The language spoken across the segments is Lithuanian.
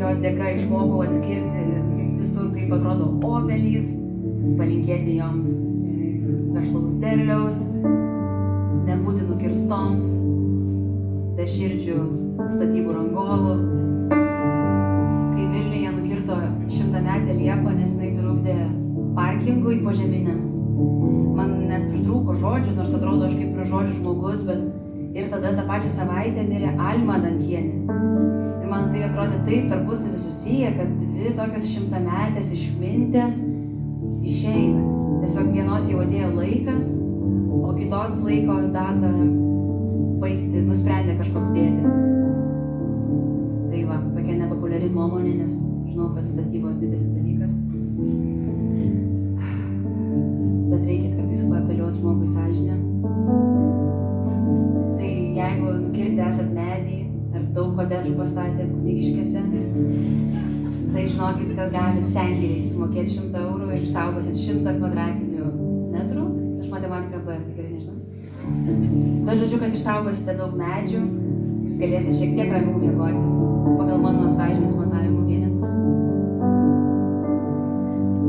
kurios dėka išmokau atskirti visur, kaip atrodo obelys, palinkėti joms vešlaus derliaus, nebūti nukirstoms, beširdžių statybų rangovų. Kai Vilniuje nukirto 100-metę liepą, nes jinai trukdė parkingui požeminiam, man net pritrūko žodžių, nors atrodo aš kaip ir žodžių žmogus, bet ir tada tą pačią savaitę mirė Alma Adamkienė. Ir man tai atrodė taip tarpusavy susiję, kad dvi tokios 100-metės išmintės išeina. Tiesiog vienos jau atėjo laikas, o kitos laiko datą baigti nusprendė kažkoks dėdė. Tai va, tokia nepopuliari nuomonė, nes žinau, kad statybos didelis dalykas. Bet reikia kartais paapeliuoti žmogui sąžinę. Tai jeigu nukirti esat medį ar daug kotedžų pastatėt Kunigiškėse, tai žinokit, kad galit sengiriai sumokėti 100 eurų ir išsaugosit 100 kvadratinių metrų. Aš matematiką B, tai gerai nežinau. Bet žodžiu, kad išsaugosite daug medžių ir galėsite šiek tiek ramiau miegoti pagal mano sąžinės matavimų vienetus.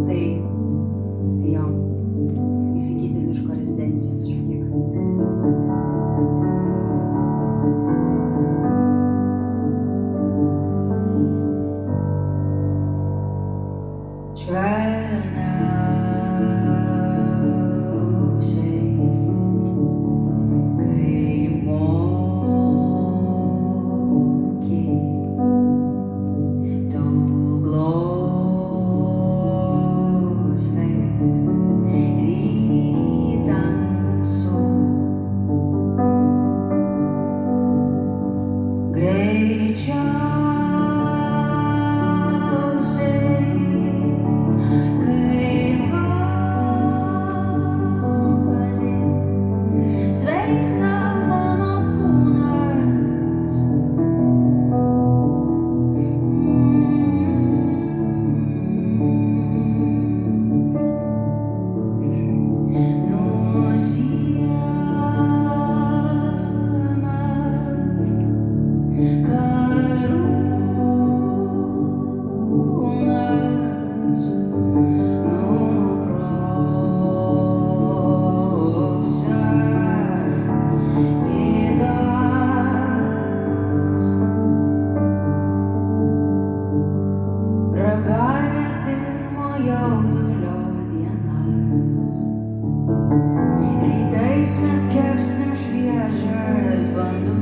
Tai jo, įsigyti miško rezidencijos šiek tiek. Mes kepsim šviežias bandutes.